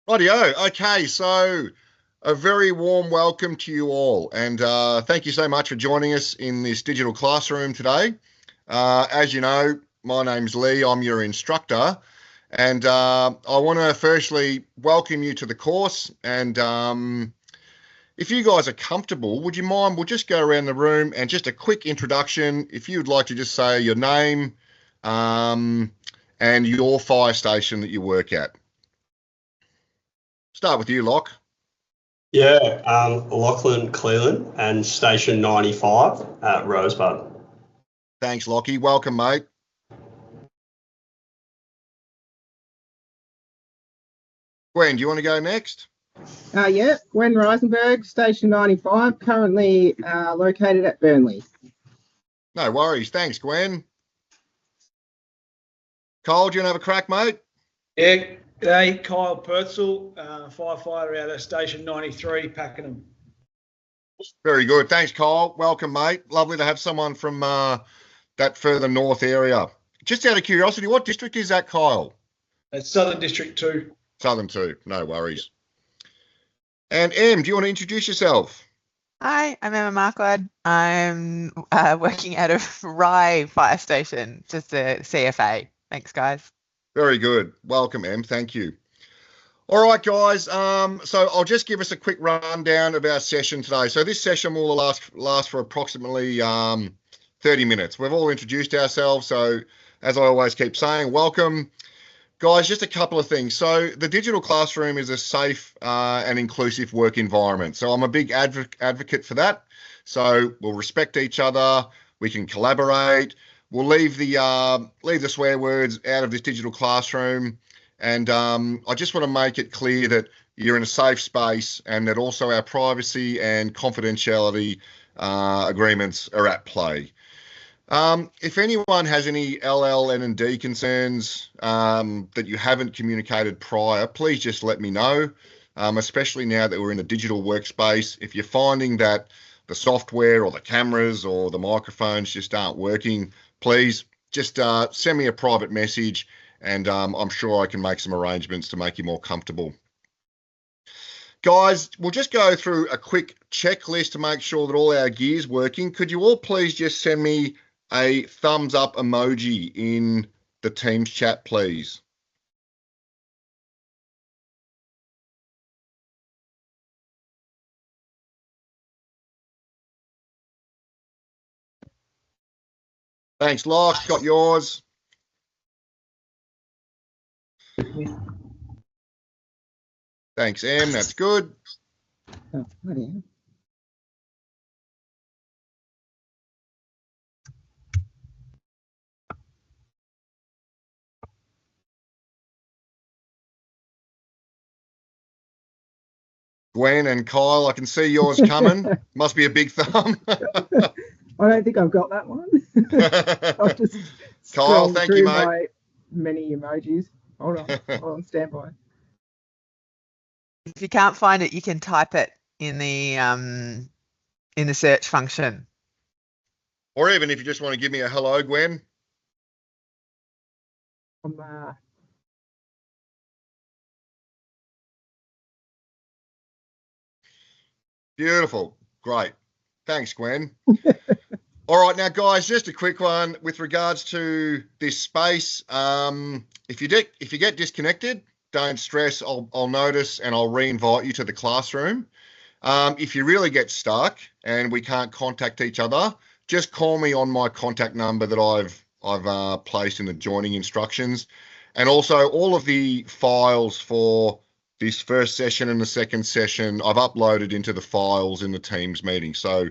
Rightio. Okay, so a very warm welcome to you all, and thank you so much for joining us in this digital classroom today. As you know, my name's Lee. I'm your instructor, and I want to firstly welcome you to the course. And if you guys are comfortable, would you mind? We'll just go around the room and just a quick introduction. If you would like to just say your name and your fire station that you work at. Start with you, Locke. Yeah, Lachlan Cleland and Station 95 at Rosebud. Thanks, Lockie. Welcome, mate. Gwen, do you want to go next? Yeah, Gwen Reisenberg, Station 95, currently located at Burnley. No worries. Thanks, Gwen. Kyle, do you want to have a crack, mate? Yeah, g'day, Kyle Purcell, firefighter out of Station 93, Pakenham. Very good. Thanks, Kyle. Welcome, mate. Lovely to have someone from that further north area. Just out of curiosity, what district is that, Kyle? It's Southern District 2. Southern 2. No worries. And Em, do you want to introduce yourself? Hi, I'm Emma Marquardt. I'm working out of Rye Fire Station, just a CFA. Thanks, guys. Very good. Welcome, Em. Thank you. All right, guys. So I'll just give us a quick rundown of our session today. So this session will last for approximately 30 minutes. We've all introduced ourselves. So as I always keep saying, welcome. Guys, just a couple of things. So the digital classroom is a safe and inclusive work environment. So I'm a big advocate for that. So we'll respect each other. We can collaborate. We'll leave the swear words out of this digital classroom. And I just want to make it clear that you're in a safe space and that also our privacy and confidentiality agreements are at play. If anyone has any LL, N and D concerns that you haven't communicated prior, please just let me know, especially now that we're in a digital workspace. If you're finding that the software or the cameras or the microphones just aren't working, please just send me a private message and I'm sure I can make some arrangements to make you more comfortable. Guys, we'll just go through a quick checklist to make sure that all our gear's working. Could you all please just send me a thumbs up emoji in the Teams chat, please? Thanks, Locke. Got yours. Thanks, Em. That's good. Oh, bloody Gwen and Kyle, I can see yours coming. Must be a big thumb. I don't think I've got that one. I've just Kyle, scrolled thank through you, mate. my many emojis. Hold on, stand by. If you can't find it, you can type it in the search function. Or even if you just want to give me a hello, Gwen. Beautiful. Great. Thanks, Gwen. All right, now, guys, just a quick one with regards to this space. If you get disconnected, don't stress. I'll notice and I'll re-invite you to the classroom. If you really get stuck and we can't contact each other, just call me on my contact number that I've placed in the joining instructions. And also all of the files for this first session and the second session, I've uploaded into the files in the Teams meeting. So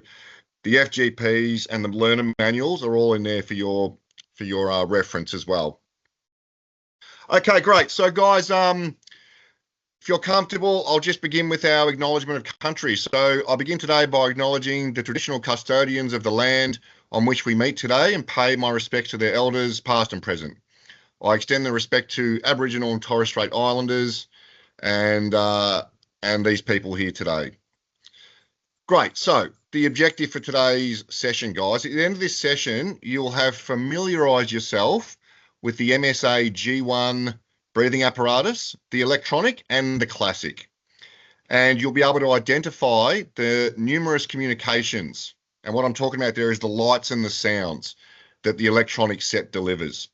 the FGPs and the learner manuals are all in there for your reference as well. Okay, great. So guys, if you're comfortable, I'll just begin with our acknowledgement of country. So I begin today by acknowledging the traditional custodians of the land on which we meet today and pay my respects to their elders, past and present. I extend the respect to Aboriginal and Torres Strait Islanders and these people here today. Great. So the objective for today's session, guys, at the end of this session, you'll have familiarised yourself with the MSA G1 breathing apparatus, the electronic and the classic. And you'll be able to identify the numerous communications. And what I'm talking about there is the lights and the sounds that the electronic set delivers.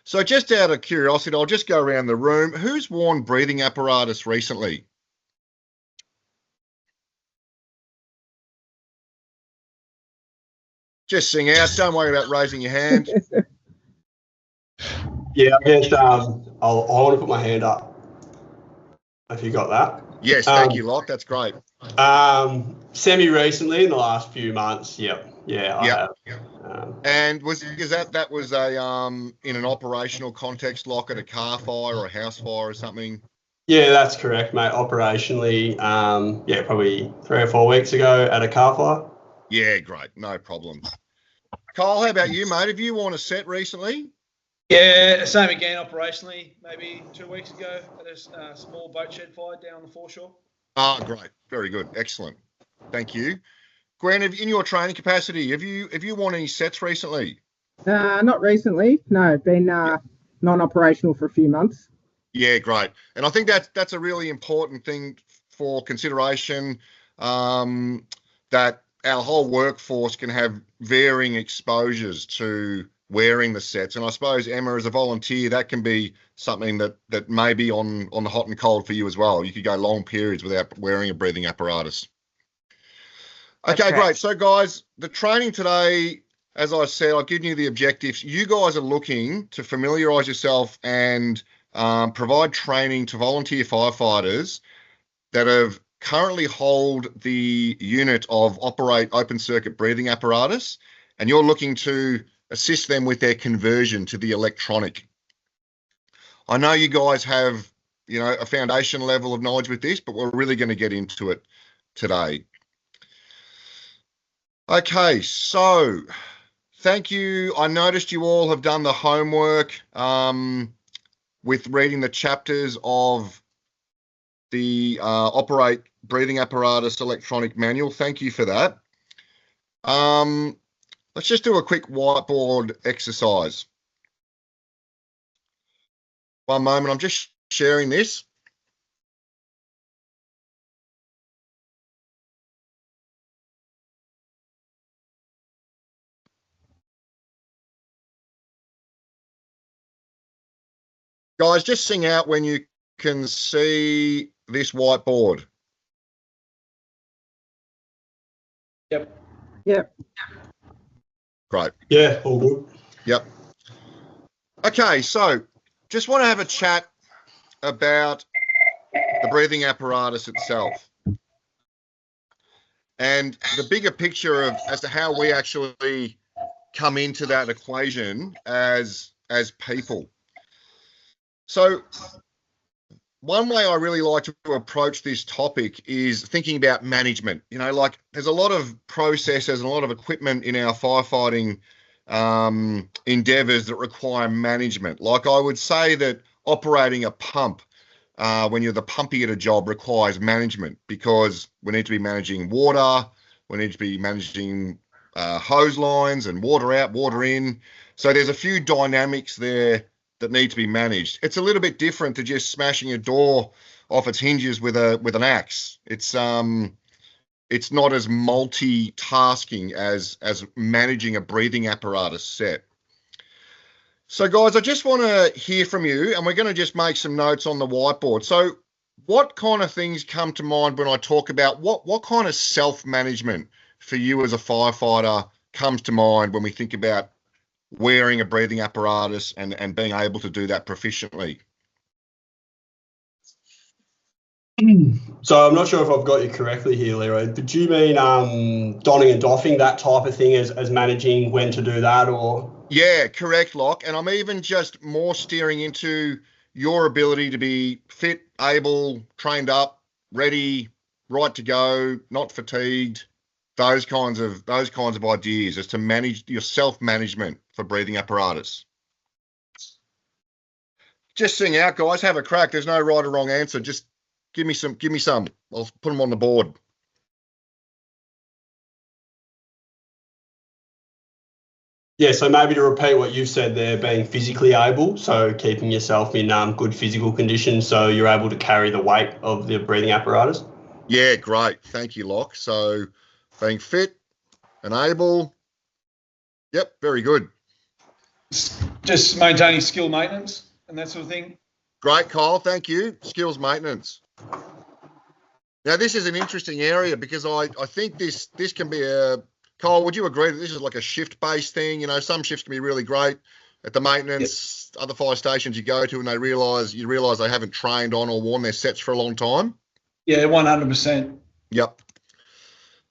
So just out of curiosity, I'll just go around the room. Who's worn breathing apparatus recently? Just sing out. Don't worry about raising your hand. Yeah, I guess I want to put my hand up. If you got that. Yes, thank you, Locke. That's great. Semi-recently, in the last few months. Yep. Yeah, I have. And was that was a in an operational context, Locke, at a car fire or a house fire or something? Yeah, that's correct, mate. Operationally, yeah, probably 3 or 4 weeks ago at a car fire. Yeah, great. No problem. Kyle, how about you, mate? Have you worn a set recently? Yeah, same again operationally, maybe 2 weeks ago at a small boat shed fire down on the foreshore. Ah, great. Very good. Excellent. Thank you. Gwen, in your training capacity, have you worn any sets recently? Not recently. No, been non-operational for a few months. Yeah, great. And I think that's a really important thing for consideration, that our whole workforce can have varying exposures to wearing the sets. And I suppose, Emma, as a volunteer, that can be something that may be on the hot and cold for you as well. You could go long periods without wearing a breathing apparatus. Okay, great. So, guys, the training today, as I said, I've given you the objectives. You guys are looking to familiarise yourself and provide training to volunteer firefighters that have currently hold the unit of operate open circuit breathing apparatus, and you're looking to assist them with their conversion to the electronic. I know you guys have, a foundation level of knowledge with this, but we're really going to get into it today. Okay, so thank you. I noticed you all have done the homework with reading the chapters of the Operate Breathing Apparatus Electronic Manual. Thank you for that. Let's just do a quick whiteboard exercise. One moment, I'm just sharing this. Guys, just sing out when you can see this whiteboard. Yep. Great. Yeah, all good. Yep. Okay, so just want to have a chat about the breathing apparatus itself and the bigger picture as to how we actually come into that equation as people. So one way I really like to approach this topic is thinking about management. Like there's a lot of processes and a lot of equipment in our firefighting endeavors that require management. Like I would say that operating a pump when you're the pumpy at a job requires management, because we need to be managing water, we need to be managing hose lines and water out, water in. So there's a few dynamics there that need to be managed. It's a little bit different to just smashing a door off its hinges with an axe. It's not as multitasking as managing a breathing apparatus set. So guys, I just want to hear from you, and we're going to just make some notes on the whiteboard. So what kind of things come to mind when I talk about what kind of self-management for you as a firefighter comes to mind when we think about wearing a breathing apparatus and being able to do that proficiently? So I'm not sure if I've got you correctly here, Leroy, but do you mean donning and doffing, that type of thing as managing when to do that, or? Yeah, correct, Locke. And I'm even just more steering into your ability to be fit, able, trained up, ready, right to go, not fatigued, those kinds of ideas as to manage your self-management for breathing apparatus. Just sing out, guys. Have a crack. There's no right or wrong answer. Just give me some. I'll put them on the board. Yeah, so maybe to repeat what you've said there, being physically able, so keeping yourself in good physical condition so you're able to carry the weight of the breathing apparatus. Yeah, great. Thank you, Locke. So being fit and able. Yep, very good. Just maintaining skill maintenance and that sort of thing. Great, Kyle. Thank you. Skills maintenance. Now, this is an interesting area because I think this can be a... Kyle, would you agree that this is like a shift-based thing? You know, some shifts can be really great at the maintenance, other fire stations you go to and you realise they haven't trained on or worn their sets for a long time. Yeah, 100%. Yep.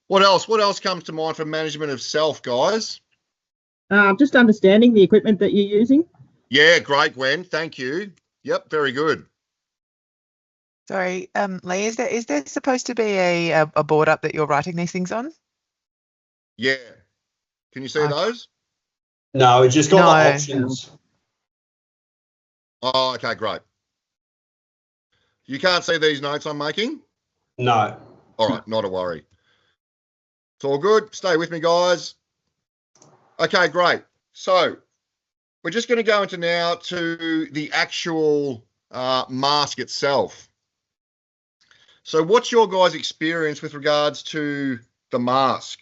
What else? What else comes to mind for management of self, guys? Just understanding the equipment that you're using. Yeah, great, Gwen. Thank you. Yep, very good. Sorry, Lee, is there supposed to be a board up that you're writing these things on? Yeah. Can you see those? No, it's just got No. the options. Oh, okay, great. You can't see these notes I'm making? No. All right, not a worry. It's all good. Stay with me, guys. Okay, great. So we're just going to go into now to the actual mask itself. So what's your guys' experience with regards to the mask?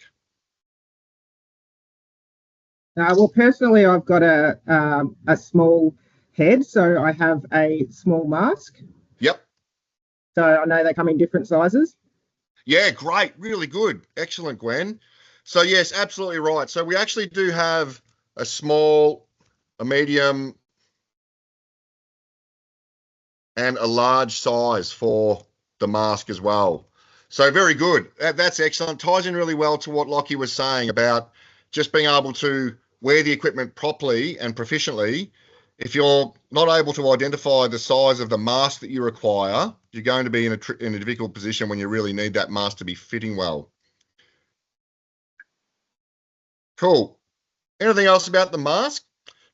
Well, personally, I've got a small head, so I have a small mask. Yep. So I know they come in different sizes. Yeah, great. Really good. Excellent, Gwen. So yes, absolutely right. So we actually do have a small, a medium, and a large size for the mask as well. So very good. That's excellent. Ties in really well to what Lockie was saying about just being able to wear the equipment properly and proficiently. If you're not able to identify the size of the mask that you require, you're going to be in a difficult position when you really need that mask to be fitting well. Cool. Anything else about the mask?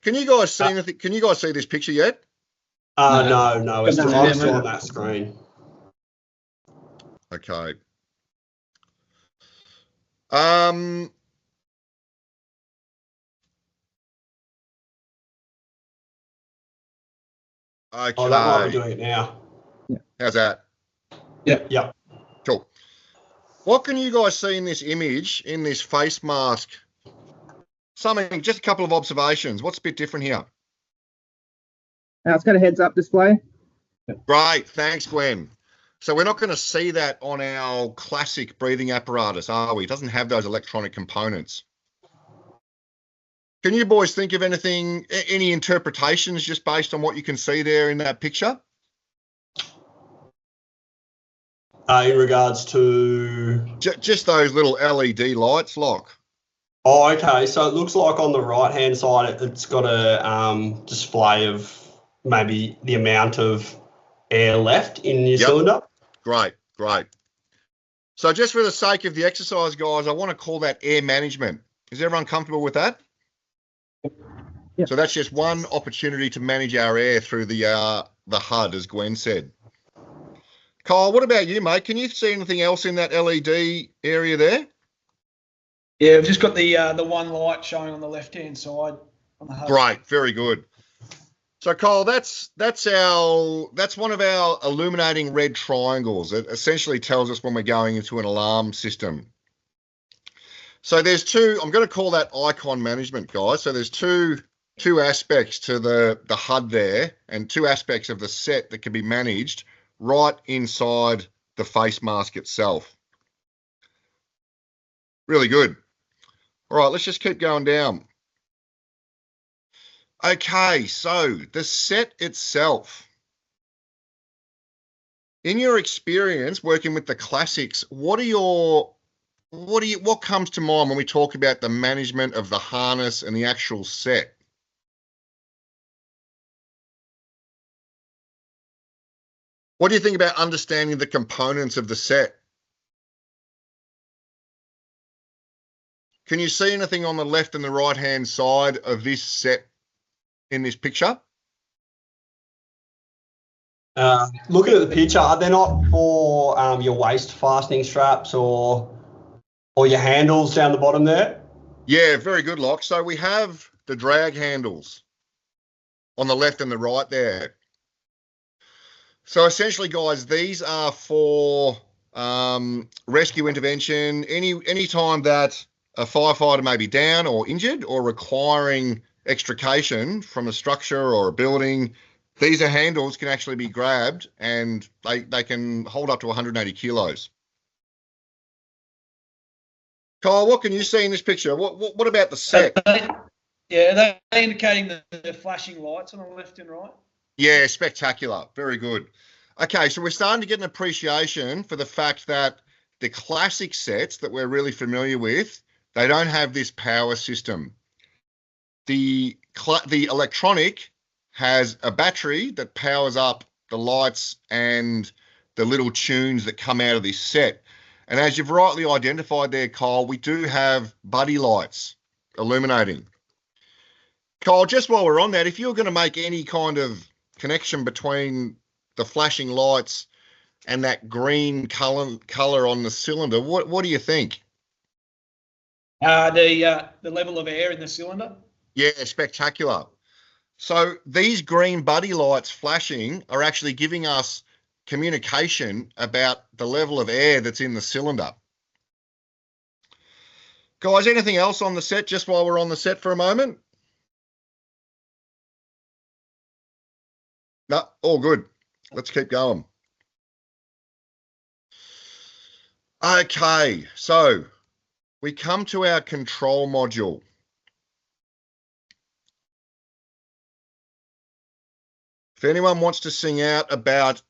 Can you guys see anything? Can you guys see this picture yet? No, it's still on that screen. Okay. Okay. Oh, that might be doing it now. How's that? Yeah. Cool. What can you guys see in this image, in this face mask? Just a couple of observations. What's a bit different here? It's got a heads-up display. Great. Thanks, Gwen. So we're not going to see that on our classic breathing apparatus, are we? It doesn't have those electronic components. Can you boys think of anything, any interpretations just based on what you can see there in that picture? In regards to... Just those little LED lights, Locke. Oh, okay. So it looks like on the right-hand side, it's got a display of maybe the amount of air left in your cylinder. Great. So just for the sake of the exercise, guys, I want to call that air management. Is everyone comfortable with that? Yep. So that's just one opportunity to manage our air through the HUD, as Gwen said. Kyle, what about you, mate? Can you see anything else in that LED area there? Yeah, we've just got the one light showing on the left-hand side on the HUD. Great, very good. So Kyle, that's one of our illuminating red triangles. It essentially tells us when we're going into an alarm system. So there's two, I'm going to call that icon management, guys. So there's two aspects to the HUD there and two aspects of the set that can be managed right inside the face mask itself. Really good. All right, let's just keep going down. Okay, so the set itself. In your experience working with the classics, what comes to mind when we talk about the management of the harness and the actual set? What do you think about understanding the components of the set? Can you see anything on the left and the right-hand side of this set in this picture? Looking at the picture, are they not for your waist fastening straps or your handles down the bottom there? Yeah, very good, Lock. So we have the drag handles on the left and the right there. So essentially, guys, these are for rescue intervention. Any time that a firefighter may be down or injured or requiring extrication from a structure or a building, these are handles can actually be grabbed and they can hold up to 180 kilos. Kyle, what can you see in this picture? What about the set? They're indicating the flashing lights on the left and right. Yeah, spectacular. Very good. Okay, so we're starting to get an appreciation for the fact that the classic sets that we're really familiar with, they don't have this power system. The electronic has a battery that powers up the lights and the little tunes that come out of this set. And as you've rightly identified there, Kyle, we do have buddy lights illuminating. Kyle, just while we're on that, if you're going to make any kind of connection between the flashing lights and that green color on the cylinder, what do you think? The level of air in the cylinder. Yeah, spectacular. So these green buddy lights flashing are actually giving us communication about the level of air that's in the cylinder. Guys, anything else on the set just while we're on the set for a moment? No, all good. Let's keep going. Okay, so we come to our control module. If anyone wants to sing out about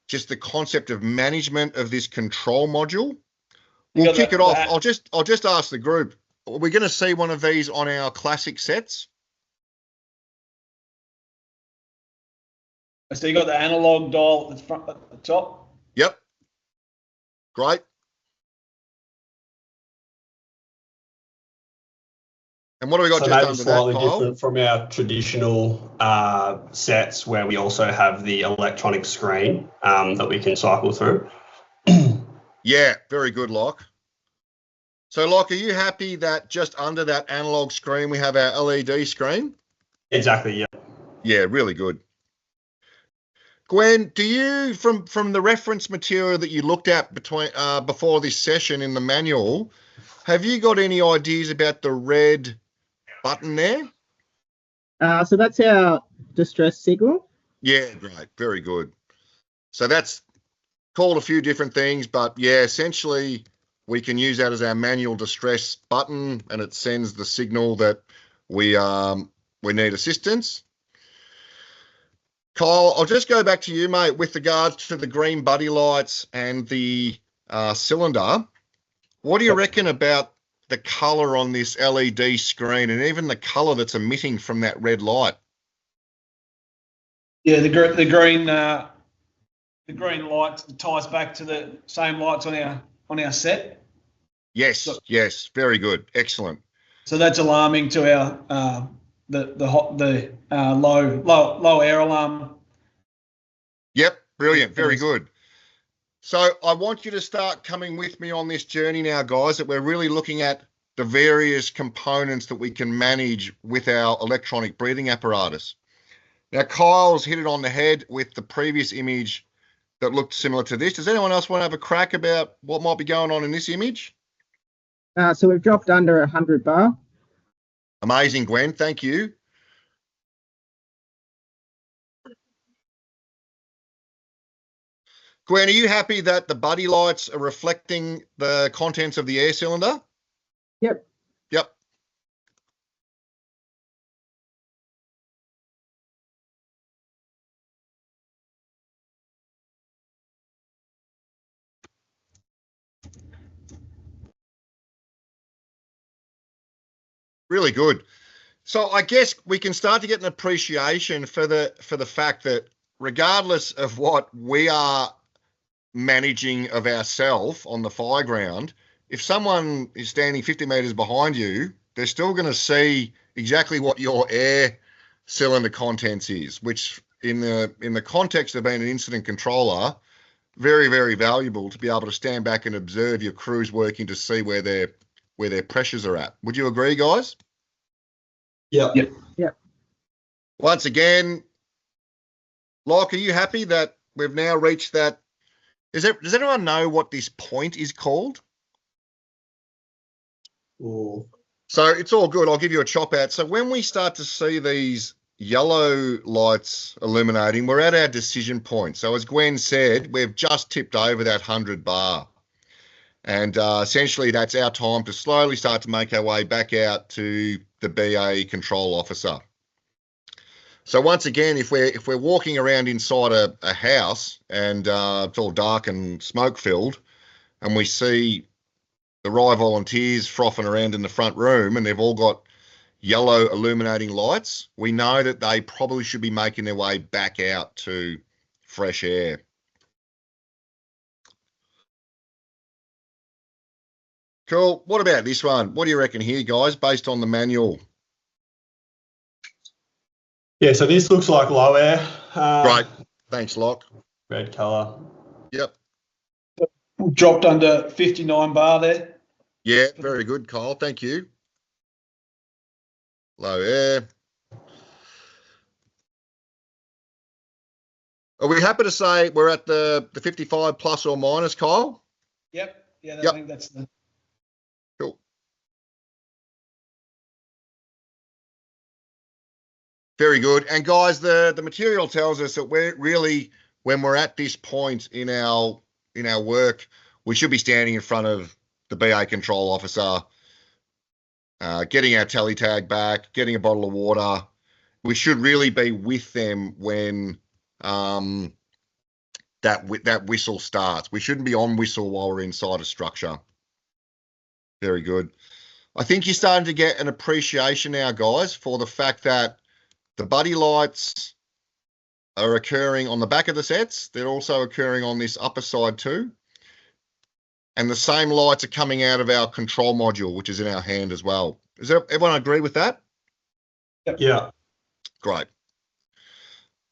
just the concept of management of this control module, we'll kick it off. I'll just ask the group, are we going to see one of these on our classic sets? So you got the analog dial at the top. Yep. Great. And what do we got so just maybe under slightly that, Kyle? different from our traditional sets where we also have the electronic screen that we can cycle through. Yeah, very good, Locke. So, Locke, are you happy that just under that analog screen we have our LED screen? Exactly, yeah. Yeah, really good. Gwen, do you, from the reference material that you looked at before this session in the manual, have you got any ideas about the red button there? So that's our distress signal. Yeah, great. Very good. So that's called a few different things, but yeah, essentially we can use that as our manual distress button and it sends the signal that we need assistance. Kyle, I'll just go back to you, mate, with regards to the green buddy lights and the cylinder. What do you reckon about the colour on this LED screen and even the colour that's emitting from that red light? Yeah, the green light ties back to the same lights on our set. Yes, yes, very good, excellent. So that's alarming to our the low air alarm. Yep, brilliant, very good. So I want you to start coming with me on this journey now, guys, that we're really looking at the various components that we can manage with our electronic breathing apparatus. Now, Kyle's hit it on the head with the previous image that looked similar to this. Does anyone else want to have a crack about what might be going on in this image? So we've dropped under 100 bar. Amazing, Gwen. Thank you. Gwen, are you happy that the buddy lights are reflecting the contents of the air cylinder? Yep. Yep. Really good. So I guess we can start to get an appreciation for the fact that regardless of what we are managing of ourselves on the fire ground, if someone is standing 50 metres behind you, they're still going to see exactly what your air cylinder contents is, which in the context of being an incident controller, very, very valuable to be able to stand back and observe your crews working to see where their where their pressures are at. Would you agree, guys? Yep. Once again, Locke, are you happy that we've now reached that? Does anyone know what this point is called? Ooh. So it's all good. I'll give you a chop out. So when we start to see these yellow lights illuminating, we're at our decision point. So as Gwen said, we've just tipped over that 100 bar. And essentially that's our time to slowly start to make our way back out to the BA control officer. So once again, if we're walking around inside a house and it's all dark and smoke filled, and we see the RI volunteers frothing around in the front room and they've all got yellow illuminating lights, we know that they probably should be making their way back out to fresh air. Cool. What about this one? What do you reckon here, guys, based on the manual? Yeah, so this looks like low air. Right. Thanks, Locke. Red colour. Yep. Dropped under 59 bar there. Yeah, very good, Kyle. Thank you. Low air. Are we happy to say we're at the 55 plus or minus, Kyle? Yep. Yeah, Yep. I think that's the. Cool. Very good. And guys, the material tells us that we're really, when we're at this point in our work, we should be standing in front of the BA control officer, getting our tally tag back, getting a bottle of water. We should really be with them when that whistle starts. We shouldn't be on whistle while we're inside a structure. Very good. I think you're starting to get an appreciation now, guys, for the fact that the buddy lights are occurring on the back of the sets. They're also occurring on this upper side too. And the same lights are coming out of our control module, which is in our hand as well. Does everyone agree with that? Yeah. Great.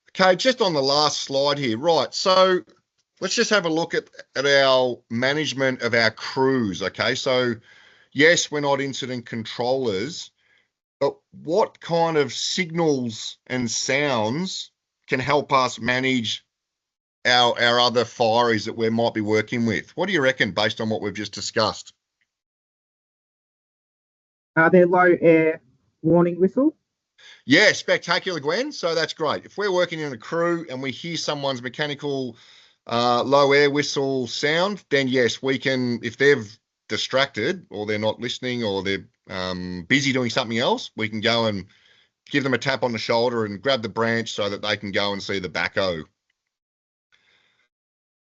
Okay, just on the last slide here. Right, so let's just have a look at our management of our crews, okay? So, yes, we're not incident controllers, but what kind of signals and sounds can help us manage our other fireys that we might be working with? What do you reckon based on what we've just discussed? Are there low air warning whistle? Yeah, spectacular, Gwen. So that's great. If we're working in a crew and we hear someone's mechanical low air whistle sound, then yes, we can, if they've distracted or they're not listening or they're busy doing something else, we can go and give them a tap on the shoulder and grab the branch so that they can go and see the backhoe.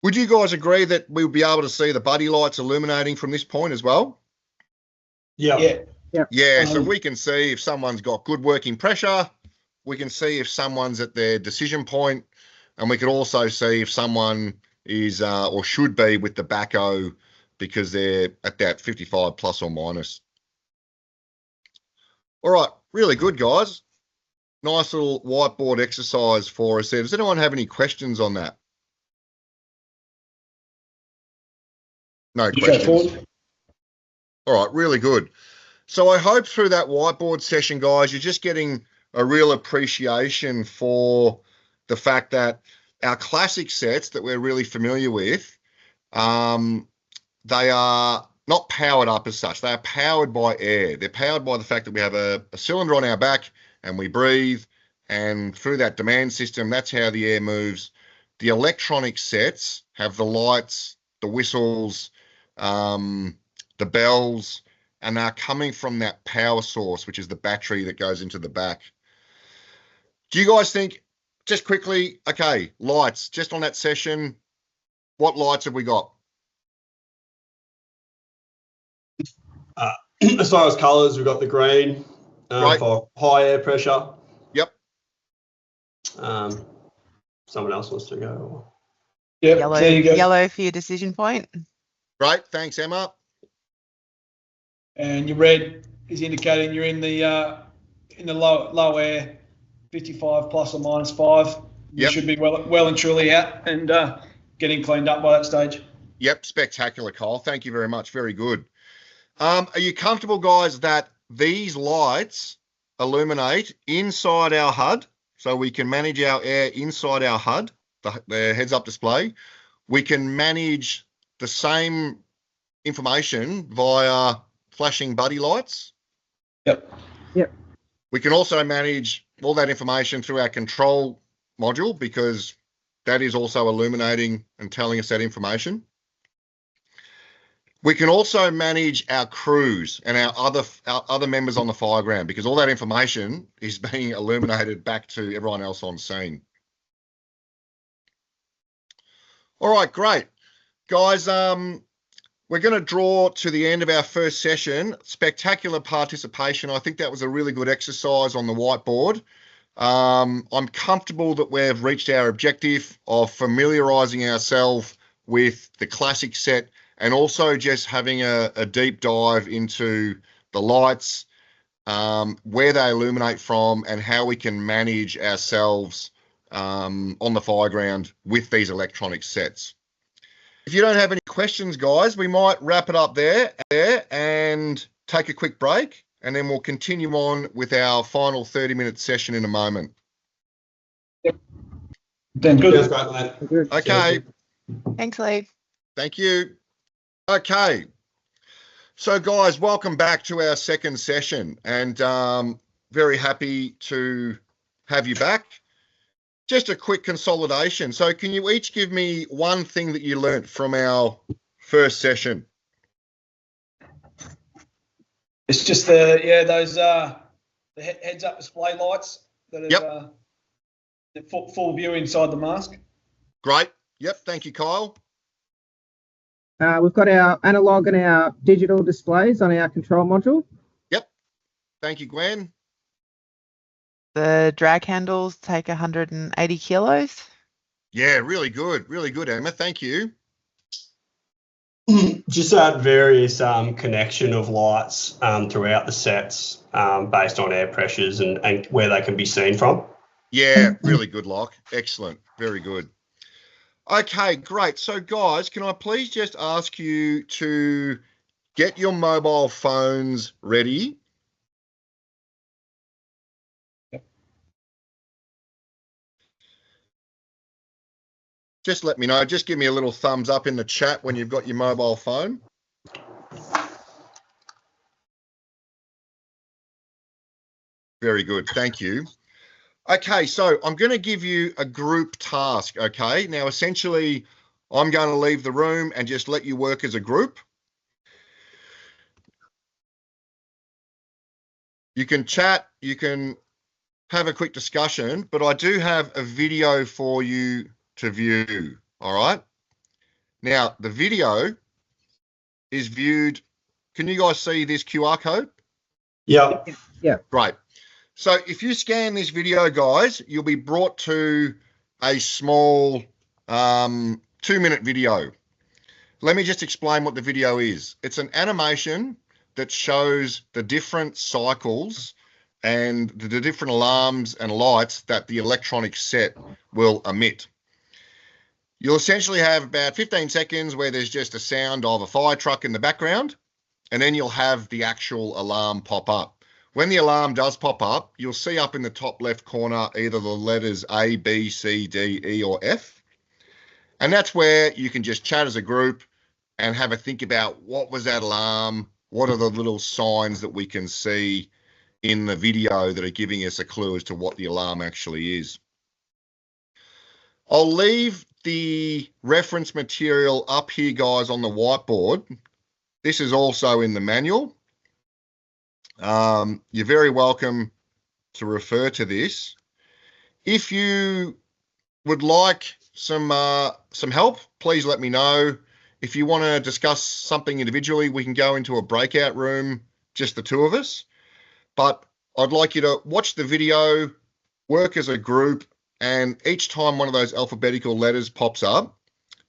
Would you guys agree that we'll be able to see the buddy lights illuminating from this point as well? Yeah. Yeah, so we can see if someone's got good working pressure, we can see if someone's at their decision point, and we can also see if someone is or should be with the backhoe because they're at that 55 plus or minus. All right, really good, guys. Nice little whiteboard exercise for us there. Does anyone have any questions on that? No questions. All right, really good. So I hope through that whiteboard session, guys, you're just getting a real appreciation for the fact that our classic sets that we're really familiar with, they are not powered up as such. They are powered by air. They're powered by the fact that we have a cylinder on our back and we breathe, and through that demand system, that's how the air moves. The electronic sets have the lights, the whistles, the bells, and they're coming from that power source, which is the battery that goes into the back. Do you guys think, just quickly, okay, lights, just on that session, what lights have we got? As far as colours, we've got the green for high air pressure. Yep. Someone else wants to go. Yep, Yellow, there you go. yellow for your decision point. Great, thanks, Emma. And your red is indicating you're in the low air, 55 plus or minus 5. You Yep. should be well and truly out and getting cleaned up by that stage. Yep, spectacular, Kyle. Thank you very much. Very good. Are you comfortable, guys, that these lights illuminate inside our HUD, so we can manage our air inside our HUD, the heads-up display? We can manage the same information via flashing buddy lights. Yep. We can also manage all that information through our control module, because that is also illuminating and telling us that information. We can also manage our crews and our other members on the fireground, because all that information is being illuminated back to everyone else on scene. All right, great. Guys, we're going to draw to the end of our first session. Spectacular participation. I think that was a really good exercise on the whiteboard. I'm comfortable that we've reached our objective of familiarising ourselves with the classic set, and also just having a deep dive into the lights, where they illuminate from, and how we can manage ourselves on the fireground with these electronic sets. If you don't have any questions, guys, we might wrap it up there and take a quick break, and then we'll continue on with our final 30-minute session in a moment. Then good. Feels great, mate. Okay. Thanks, Lee. Thank you. Okay. So, guys, welcome back to our second session, and very happy to have you back. Just a quick consolidation. So can you each give me one thing that you learnt from our first session? It's just those the heads-up display lights that are the full view inside the mask. Great. Yep. Thank you, Kyle. We've got our analog and our digital displays on our control module. Yep. Thank you, Gwen. The drag handles take 180 kilos. Yeah, really good. Really good, Emma. Thank you. Just that various connection of lights throughout the sets based on air pressures and where they can be seen from. Yeah, really good, Locke. Excellent. Very good. Okay, great. So, guys, can I please just ask you to get your mobile phones ready? Just let me know. Just give me a little thumbs up in the chat when you've got your mobile phone. Very good. Thank you. Okay, so I'm going to give you a group task, okay? Now, essentially, I'm going to leave the room and just let you work as a group. You can chat, you can have a quick discussion, but I do have a video for you to view, all right? Now, the video is viewed. Can you guys see this QR code? Yeah. Yeah. Great. So if you scan this video, guys, you'll be brought to a small 2-minute video. Let me just explain what the video is. It's an animation that shows the different cycles and the different alarms and lights that the electronic set will emit. You'll essentially have about 15 seconds where there's just a sound of a fire truck in the background, and then you'll have the actual alarm pop up. When the alarm does pop up, you'll see up in the top left corner either the letters A, B, C, D, E, or F. And that's where you can just chat as a group and have a think about what was that alarm, what are the little signs that we can see in the video that are giving us a clue as to what the alarm actually is. I'll leave the reference material up here, guys, on the whiteboard. This is also in the manual. You're very welcome to refer to this. If you would like some help, please let me know. If you want to discuss something individually, we can go into a breakout room, just the two of us. But I'd like you to watch the video, work as a group, and each time one of those alphabetical letters pops up,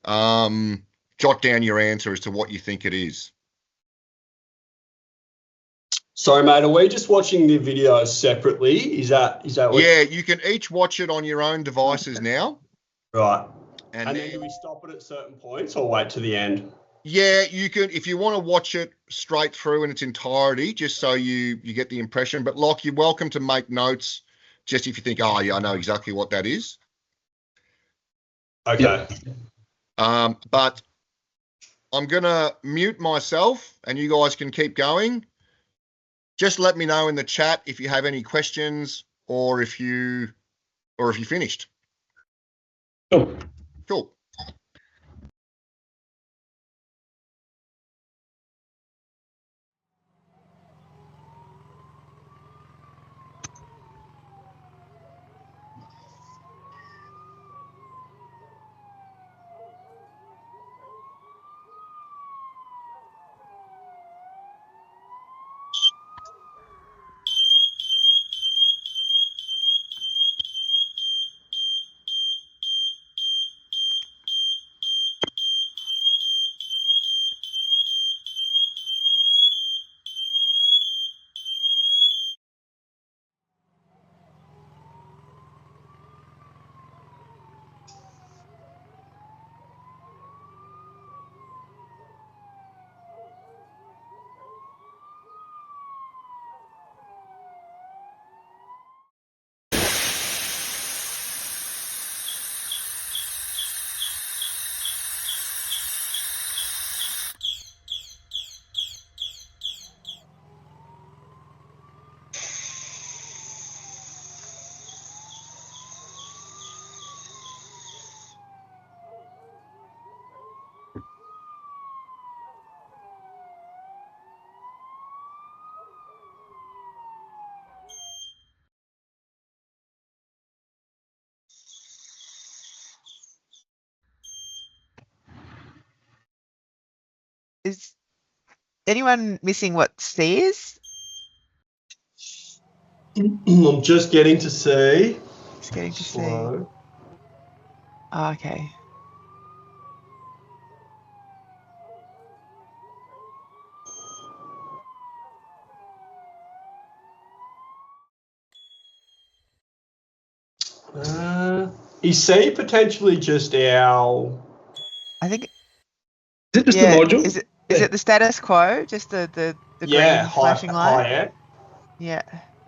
jot down your answer as to what you think it is. Sorry, mate, are we just watching the video separately? Is that what? Yeah, you can each watch it on your own devices now. Right. And And then do we stop it at certain points or wait to the end? Yeah, you can if you want to watch it straight through in its entirety, just so you get the impression. But Locke, you're welcome to make notes, just if you think, oh yeah, I know exactly what that is. Okay. But I'm gonna mute myself, and you guys can keep going. Just let me know in the chat if you have any questions or if you finished. Cool. Cool. Is anyone missing what C is? I'm just getting to see. Just getting to see. Slow. Oh, okay. Is C potentially just our? I think. Is it just Yeah. the module? Is it the status quo? Just the Yeah, green flashing light? high air. Yeah.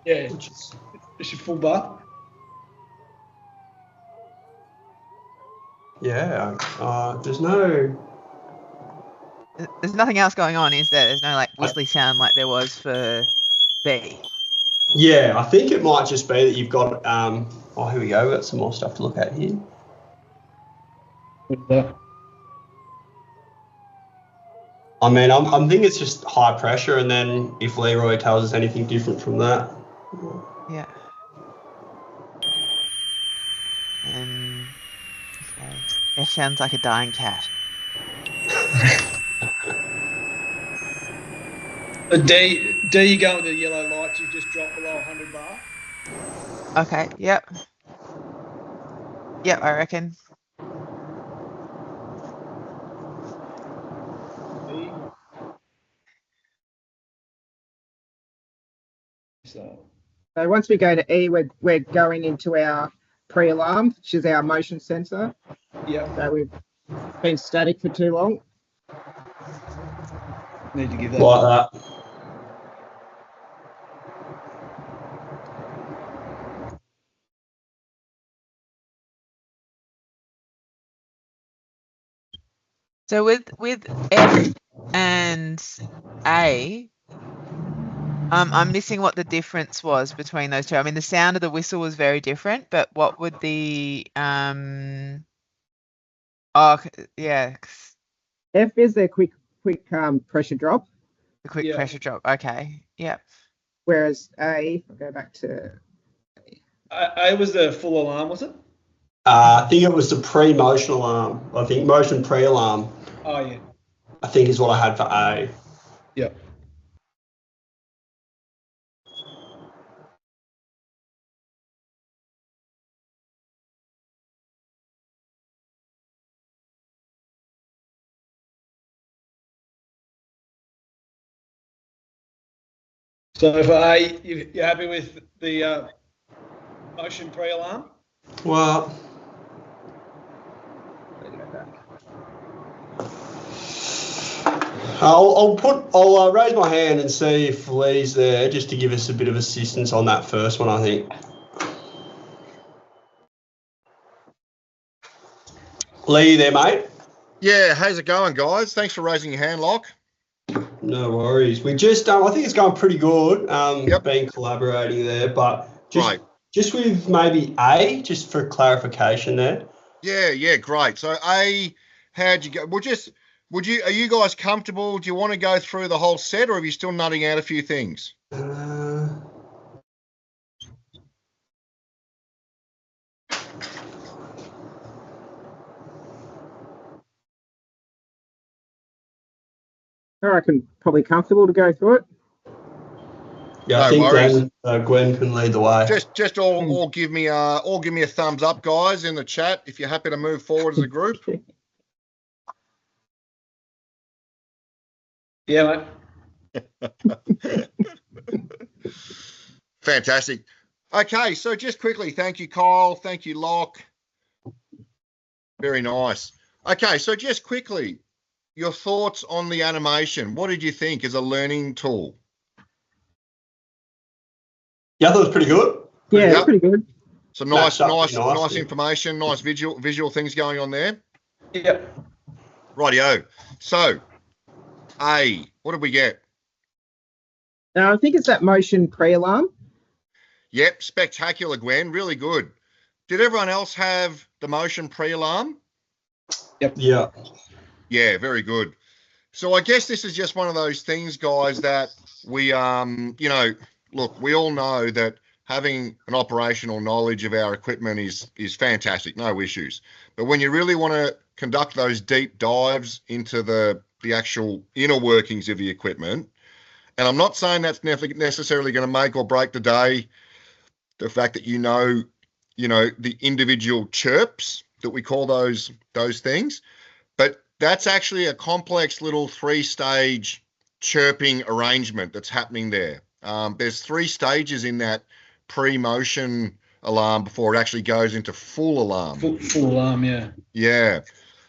Yeah. Which is, It's your full bar. yeah. There's no. There's nothing else going on, is there? There's no like whistly sound like there was for B. Yeah, I think it might just be that you've got. Oh, here we go. We've got some more stuff to look at here. I mean, I'm thinking it's just high pressure, and then if Leroy tells us anything different from that. Yeah. And F sounds like a dying cat. D, you go into the yellow lights, you just drop below 100 bar. Okay. Yep. Yep, I reckon. D. So once we go to E, we're going into our pre-alarm, which is our motion sensor. yeah, So we've been static for too long. need to give that. Like that. So with F and A, I'm missing what the difference was between those two. I mean, the sound of the whistle was very different, but what would the yeah, F is a quick pressure drop, the quick Yeah. pressure drop. Okay. Yep. whereas A, I'll go back to A was the full alarm, was it? I think it was the pre-motion alarm. I think motion pre-alarm. Oh, yeah. I think is what I had for A. Yeah. So for A, you're happy with the motion pre-alarm? Well, I'll raise my hand and see if Lee's there, just to give us a bit of assistance on that first one, I think. Lee, you there, mate? Yeah, how's it going, guys? Thanks for raising your hand, Locke. No worries. We just, I think it's going pretty good. Yep. Been collaborating there, but Right. just with maybe A, just for clarification there. Yeah, great. So A, how'd you go? Are you guys comfortable? Do you want to go through the whole set, or are you still nutting out a few things? I reckon probably comfortable to go through it. Yeah, I think Gwen can lead the way. Just all give me a thumbs up, guys, in the chat if you're happy to move forward as a group. Yeah, mate. Fantastic. Okay, so just quickly, thank you, Kyle. Thank you, Locke. Very nice. Okay, so just quickly, your thoughts on the animation. What did you think as a learning tool? Yeah, I thought it was pretty good. Yeah, it's pretty good. So nice information, nice visual things going on there. Yep. Rightio. So, A, what did we get? I think it's that motion pre-alarm. Yep, spectacular, Gwen. Really good. Did everyone else have the motion pre-alarm? Yep. Yeah. Yeah, very good. So I guess this is just one of those things, guys, that we, look, we all know that having an operational knowledge of our equipment is fantastic, no issues. But when you really want to conduct those deep dives into the actual inner workings of the equipment, and I'm not saying that's necessarily going to make or break the day, the fact that you know the individual chirps that we call those things, but that's actually a complex little 3-stage chirping arrangement that's happening there. There's 3 stages in that pre-motion alarm before it actually goes into full alarm. Full alarm, yeah. Yeah.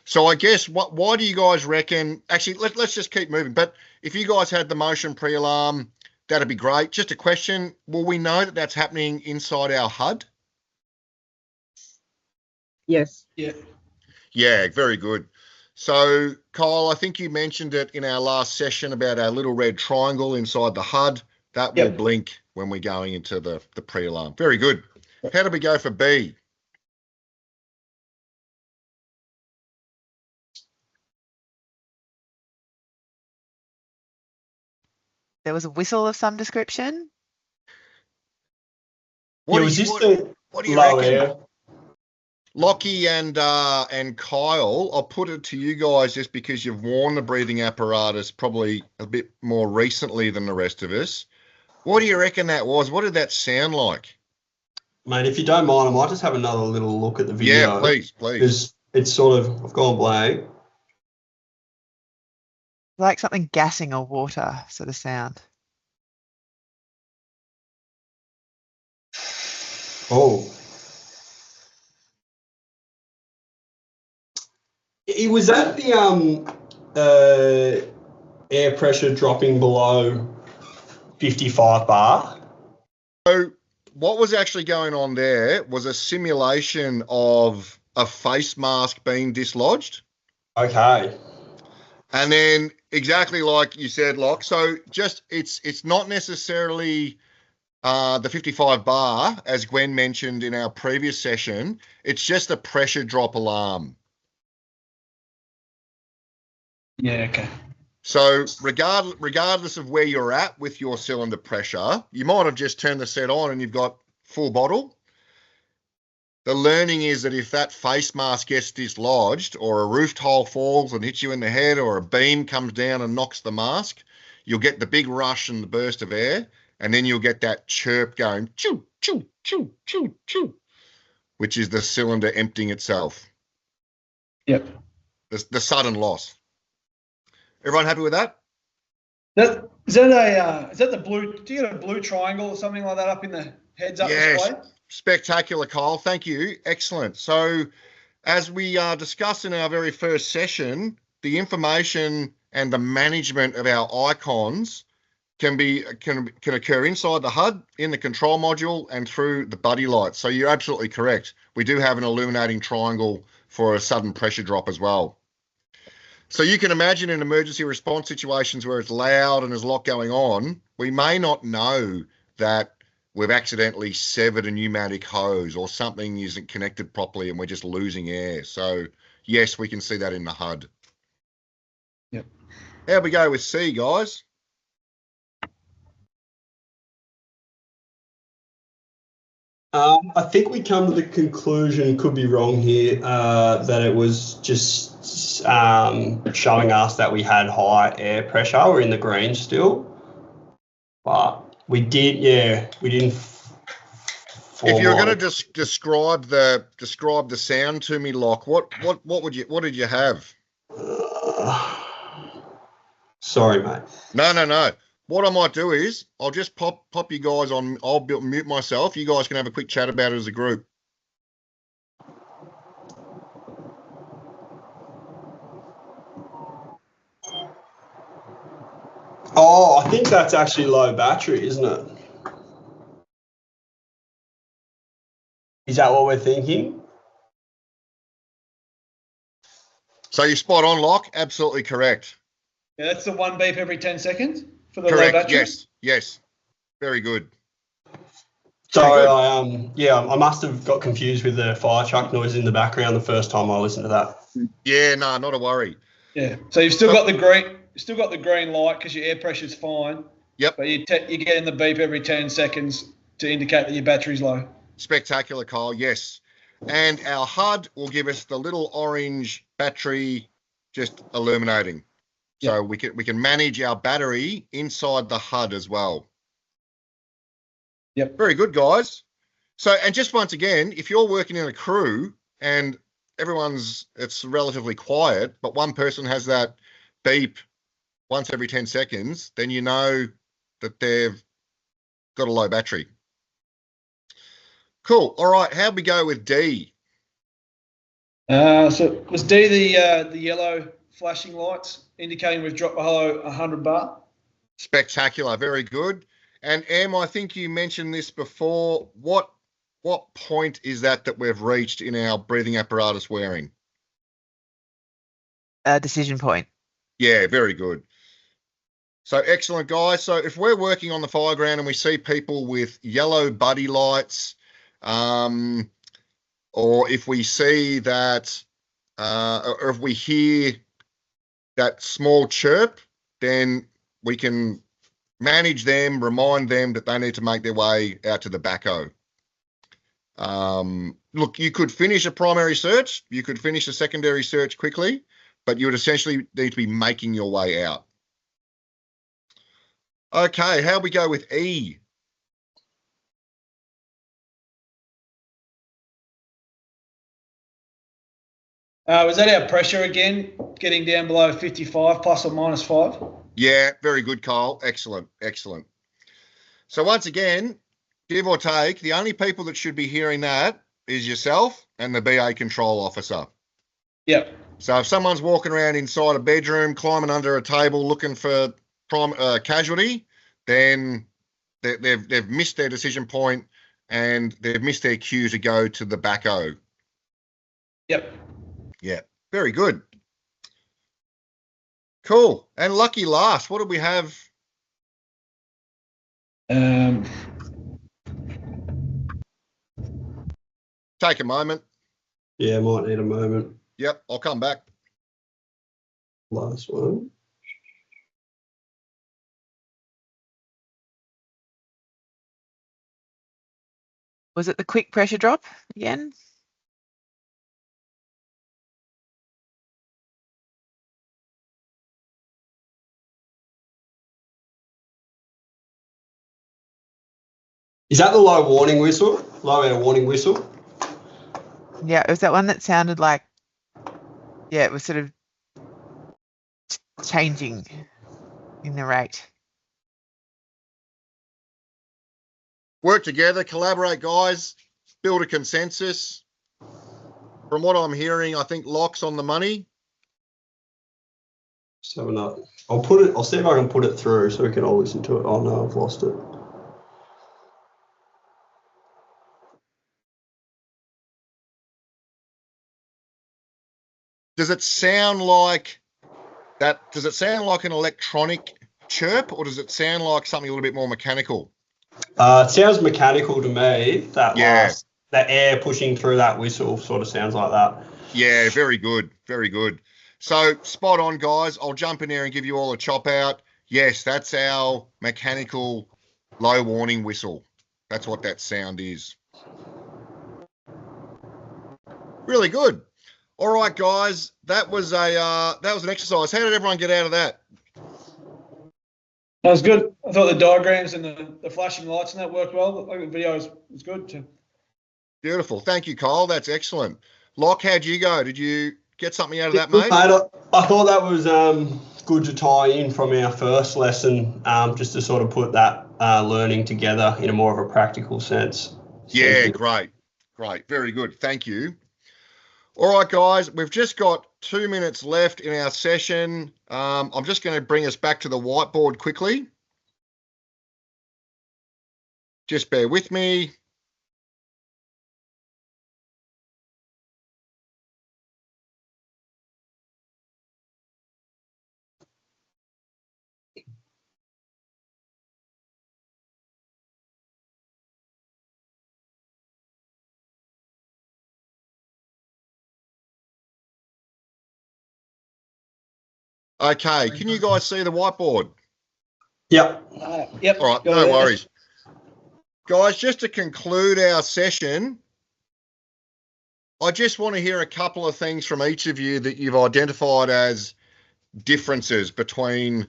So I guess why do you guys reckon? Actually, let's just keep moving. But if you guys had the motion pre-alarm, that'd be great. Just a question: will we know that that's happening inside our HUD? Yes. Yeah. Yeah, very good. So, Kyle, I think you mentioned it in our last session about our little red triangle inside the HUD. That will blink when we're going into the pre-alarm. Very good. How do we go for B? There was a whistle of some description. What was do you low reckon? air? Lockie and Kyle, I'll put it to you guys just because you've worn the breathing apparatus probably a bit more recently than the rest of us. What do you reckon that was? What did that sound like? Mate, if you don't mind, I might just have another little look at the video. Yeah, please. Because it's sort of, I've gone blank. Like something gassing or water sort of sound. Oh. It was at the air pressure dropping below 55 bar. So what was actually going on there was a simulation of a face mask being dislodged. Okay. And then exactly like you said, Locke, so just it's not necessarily the 55 bar, as Gwen mentioned in our previous session. It's just a pressure drop alarm. Yeah, okay. So regardless of where you're at with your cylinder pressure, you might have just turned the set on and you've got full bottle. The learning is that if that face mask gets dislodged or a roof tile falls and hits you in the head or a beam comes down and knocks the mask, you'll get the big rush and the burst of air, and then you'll get that chirp going, choo, choo, choo, choo, choo, which is the cylinder emptying itself. Yep. The sudden loss. Everyone happy with that? Is that the blue? Do you get a blue triangle or something like that up in the heads-up display? Spectacular, Kyle. Thank you. Excellent. So, as we discussed in our very first session, the information and the management of our icons can occur inside the HUD, in the control module, and through the buddy lights. So you're absolutely correct. We do have an illuminating triangle for a sudden pressure drop as well. So you can imagine in emergency response situations where it's loud and there's a lot going on, we may not know that we've accidentally severed a pneumatic hose or something isn't connected properly and we're just losing air. So yes, we can see that in the HUD. Yep. How we go with C, guys? I think we come to the conclusion, could be wrong here, that it was just showing us that we had high air pressure. We're in the green still, but we didn't. If you're going to describe the sound to me, Locke, what did you have? Sorry, mate. No. What I might do is I'll just pop you guys on. I'll mute myself. You guys can have a quick chat about it as a group. Oh, I think that's actually low battery, isn't it? Is that what we're thinking? So you're spot on, Locke. Absolutely correct. Yeah, that's the one beep every 10 seconds for the Correct. low battery. Yes. Very good. Sorry, I must have got confused with the fire truck noise in the background the first time I listened to that. Yeah, no, not a worry. Yeah. So you've still got the green light because your air pressure's fine. Yep. But you're getting the beep every 10 seconds to indicate that your battery's low. Spectacular, Kyle. Yes. And our HUD will give us the little orange battery just illuminating. So we can manage our battery inside the HUD as well. Yep. Very good, guys. So, and just once again, if you're working in a crew and it's relatively quiet, but one person has that beep once every 10 seconds, then you know that they've got a low battery. Cool. All right. How'd we go with D? So was D the yellow flashing lights indicating we've dropped below 100 bar? Spectacular. Very good. And Em, I think you mentioned this before. What point is that we've reached in our breathing apparatus wearing? Decision point. Yeah, very good. So excellent, guys. So if we're working on the fire ground and we see people with yellow buddy lights, or if we see that, or if we hear that small chirp, then we can manage them, remind them that they need to make their way out to the backhoe. Look, you could finish a primary search, you could finish a secondary search quickly, but you would essentially need to be making your way out. Okay, how we go with E? Was that our pressure again, getting down below 55 plus or minus 5? Yeah, very good, Kyle. Excellent. So once again, give or take, the only people that should be hearing that is yourself and the BA control officer. Yep. So if someone's walking around inside a bedroom, climbing under a table, looking for casualty, then they've missed their decision point and they've missed their cue to go to the backhoe. Yep. Yeah, very good. Cool. And lucky last, what do we have? Take a moment. Yeah, might need a moment. Yep, I'll come back. Last one. Was it the quick pressure drop again? Is that the low warning whistle? Low air warning whistle? Yeah, it was that one that sounded like, yeah, it was sort of changing in the rate. Work together, collaborate, guys, build a consensus. From what I'm hearing, I think Locke's on the money. So I'll put it. I'll see if I can put it through so we can all listen to it. Oh no, I've lost it. Does it sound like that? Does it sound like an electronic chirp, or does it sound like something a little bit more mechanical? It sounds mechanical to me. Yeah. That air pushing through that whistle sort of sounds like that. Yeah, very good. Very good. So spot on, guys. I'll jump in there and give you all a chop out. Yes, that's our mechanical low warning whistle. That's what that sound is. Really good. All right, guys. That was an exercise. How did everyone get out of that? That was good. I thought the diagrams and the flashing lights and that worked well. I think the video was good too. Beautiful. Thank you, Kyle. That's excellent. Locke, how'd you go? Did you get something out of that, mate? I thought that was good to tie in from our first lesson, just to sort of put that learning together in a more of a practical sense. Yeah, great. Great. Very good. Thank you. All right, guys, we've just got 2 minutes left in our session. I'm just going to bring us back to the whiteboard quickly. Just bear with me. Okay, can you guys see the whiteboard? Yep. Yep. All right, no worries. Guys, just to conclude our session, I just want to hear a couple of things from each of you that you've identified as differences between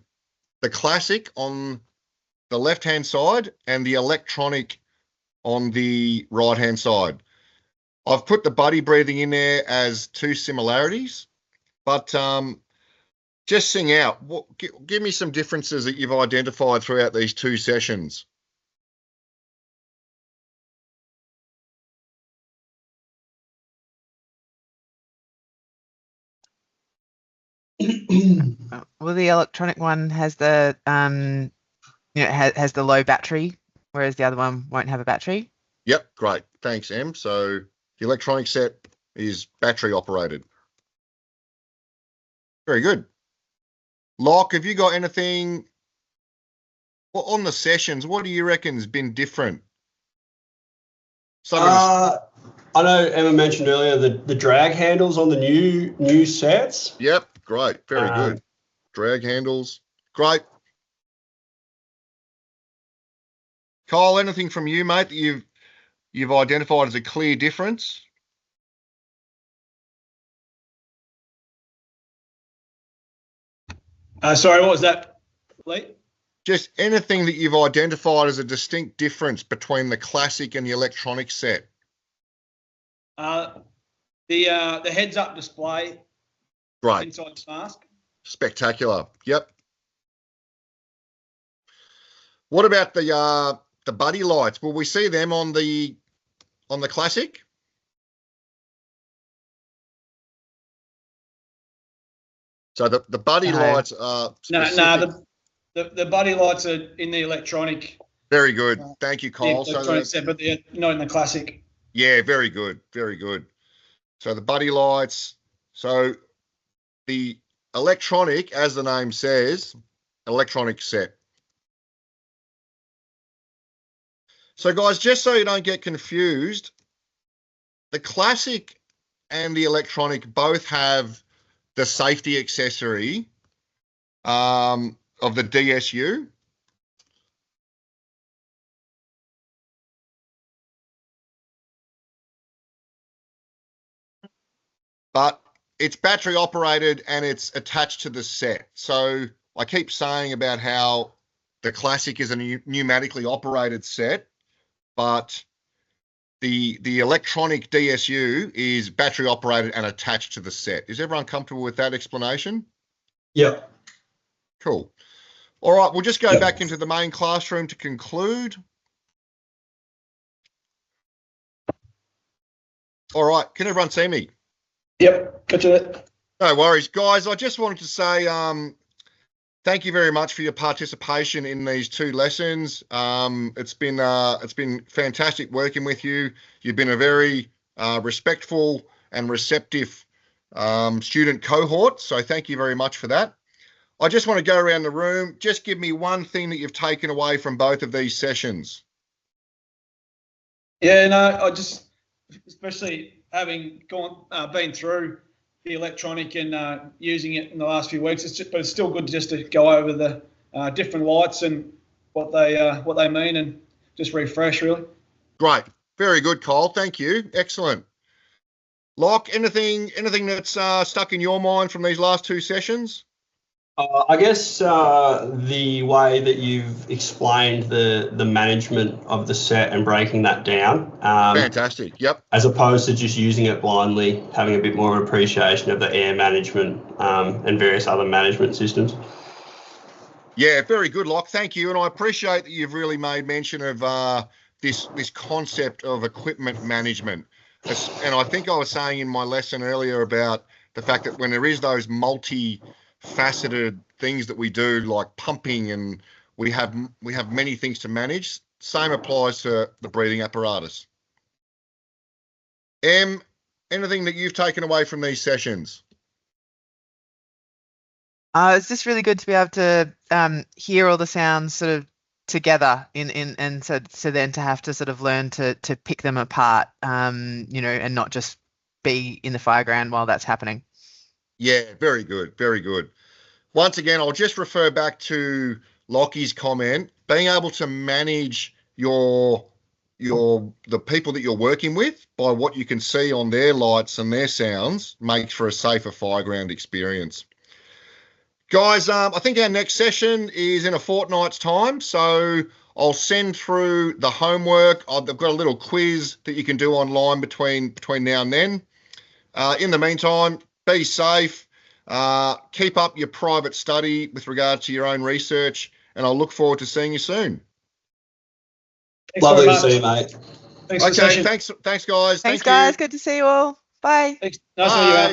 the classic on the left-hand side and the electronic on the right-hand side. I've put the buddy breathing in there as two similarities, but just sing out. Give me some differences that you've identified throughout these two sessions. Well, the electronic one has the has the low battery, whereas the other one won't have a battery. Yep, great. Thanks, Em. So the electronic set is battery operated. Very good. Locke, have you got anything on the sessions? What do you reckon has been different? I know Emma mentioned earlier the drag handles on the new sets. Yep, great. Very good. Drag handles. Great. Kyle, anything from you, mate, that you've identified as a clear difference? Sorry, what was that, Lee? Just anything that you've identified as a distinct difference between the classic and the electronic set. The heads-up display. Great. Inside the mask. Spectacular. Yep. What about the buddy lights? Will we see them on the classic? So the buddy lights are specific. The buddy lights are in the electronic. Very good. Thank you, Kyle. The electronic set, but they're not in the classic. Yeah, very good. Very good. So the buddy lights. So the electronic, as the name says, electronic set. So guys, just so you don't get confused, the classic and the electronic both have the safety accessory of the DSU. But it's battery operated and it's attached to the set. So I keep saying about how the classic is a pneumatically operated set, but the electronic DSU is battery operated and attached to the set. Is everyone comfortable with that explanation? Yep. Cool. All right, we'll just go back into the main classroom to conclude. All right, can everyone see me? Yep, gotcha that. No worries, guys. I just wanted to say thank you very much for your participation in these 2 lessons. It's been fantastic working with you. You've been a very respectful and receptive student cohort, so thank you very much for that. I just want to go around the room. Just give me one thing that you've taken away from both of these sessions. Yeah, no, I just, especially having been through the electronic and using it in the last few weeks, but it's still good just to go over the different lights and what they mean and just refresh, really. Great, very good, Kyle. Thank you. Excellent. Locke, anything that's stuck in your mind from these last 2 sessions? I guess the way that you've explained the management of the set and breaking that down. Fantastic. Yep. As opposed to just using it blindly, having a bit more appreciation of the air management and various other management systems. Yeah, very good, Locke. Thank you. And I appreciate that you've really made mention of this concept of equipment management. And I think I was saying in my lesson earlier about the fact that when there is those multi-faceted things that we do, like pumping, and we have many things to manage, same applies to the breathing apparatus. Anything that you've taken away from these sessions? It's just really good to be able to hear all the sounds sort of together and so then to have to sort of learn to pick them apart, and not just be in the fireground while that's happening. Yeah, very good, very good. Once again, I'll just refer back to Lockie's comment. Being able to manage the people that you're working with by what you can see on their lights and their sounds makes for a safer fireground experience. Guys, I think our next session is in a fortnight's time, so I'll send through the homework. I've got a little quiz that you can do online between now and then. In the meantime, be safe. Keep up your private study with regard to your own research, and I'll look forward to seeing you soon. Lovely to see you, mate. Thanks for the session. Thanks, guys. Thanks, guys. Good to see you all. Bye. Thanks. Nice to meet you, Anne.